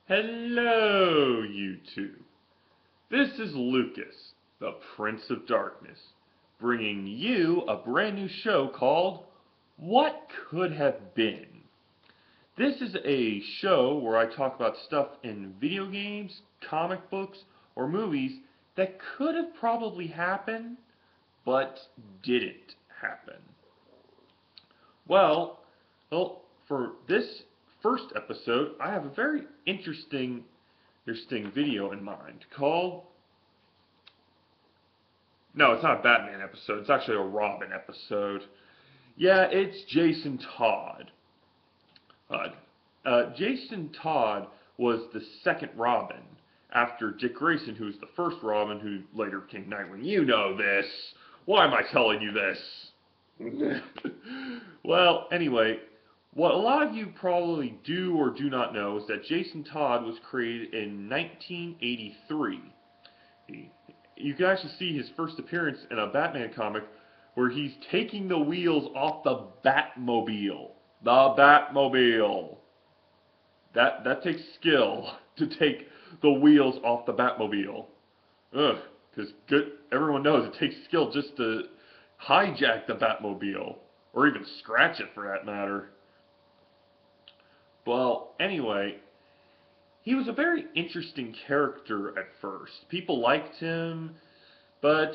Hello, YouTube. This is Lucas, the Prince of Darkness, bringing you a brand new show called What Could Have Been. This is a show where I talk about stuff in video games, comic books, or movies that could have probably happened, but didn't happen. Well, for this first episode, I have a very interesting video in mind called... No, it's not a Batman episode. It's actually a Robin episode. Yeah, it's Jason Todd. Jason Todd was the second Robin after Dick Grayson, who was the first Robin, who later became Nightwing. You know this. Why am I telling you this? Well, anyway, what a lot of you probably do or do not know is that Jason Todd was created in 1983. You can actually see his first appearance in a Batman comic where he's taking the wheels off the Batmobile. The Batmobile. That takes skill to take the wheels off the Batmobile. Ugh, because everyone knows it takes skill just to hijack the Batmobile, or even scratch it for that matter. Well, anyway, he was a very interesting character at first. People liked him, but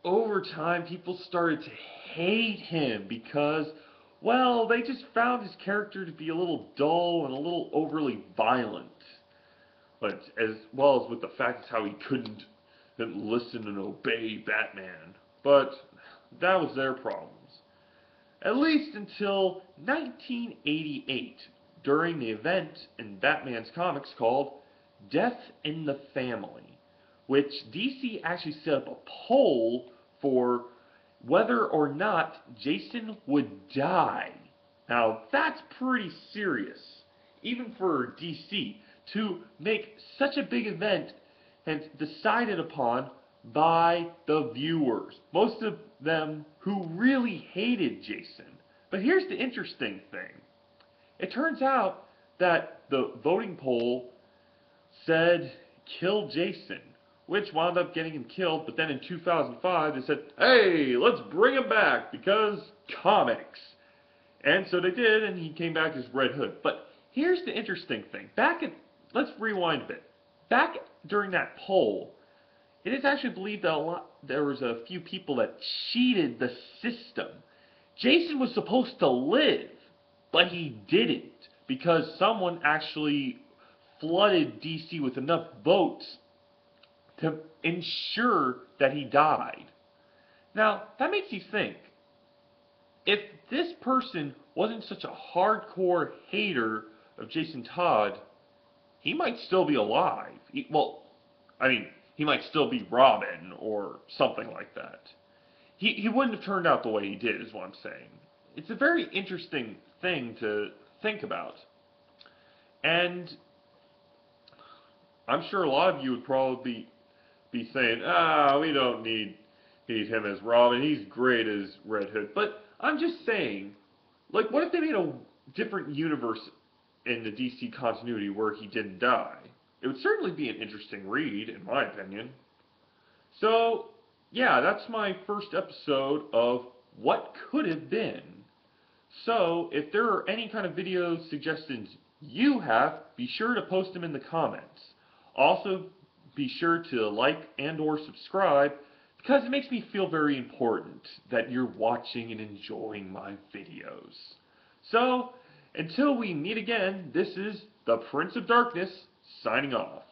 over time people started to hate him because, well, they just found his character to be a little dull and a little overly violent. But as well as with the fact how he couldn't listen and obey Batman. But that was their problems. At least until 1988, during the event in Batman's comics called Death in the Family, which DC actually set up a poll for whether or not Jason would die. Now, that's pretty serious, even for DC, to make such a big event and decided upon by the viewers, most of them who really hated Jason. But here's the interesting thing. It turns out that the voting poll said kill Jason, which wound up getting him killed, but then in 2005 they said, hey, let's bring him back because comics. And so they did, and he came back as Red Hood. But here's the interesting thing. Let's rewind a bit. Back during that poll, it is actually believed that there was a few people that cheated the system. Jason was supposed to live, but he didn't because someone actually flooded DC with enough votes to ensure that he died. Now, that makes you think, if this person wasn't such a hardcore hater of Jason Todd, he might still be alive. He might still be Robin or something like that. He wouldn't have turned out the way he did, is what I'm saying. It's a very interesting thing to think about. And I'm sure a lot of you would probably be saying, we don't need him as Robin. He's great as Red Hood. But I'm just saying, like, what if they made a different universe in the DC continuity where he didn't die? It would certainly be an interesting read, in my opinion. So, yeah, that's my first episode of What Could Have Been. So, if there are any kind of video suggestions you have, be sure to post them in the comments. Also, be sure to like and or subscribe, because it makes me feel very important that you're watching and enjoying my videos. So, until we meet again, this is the Prince of Darkness, signing off.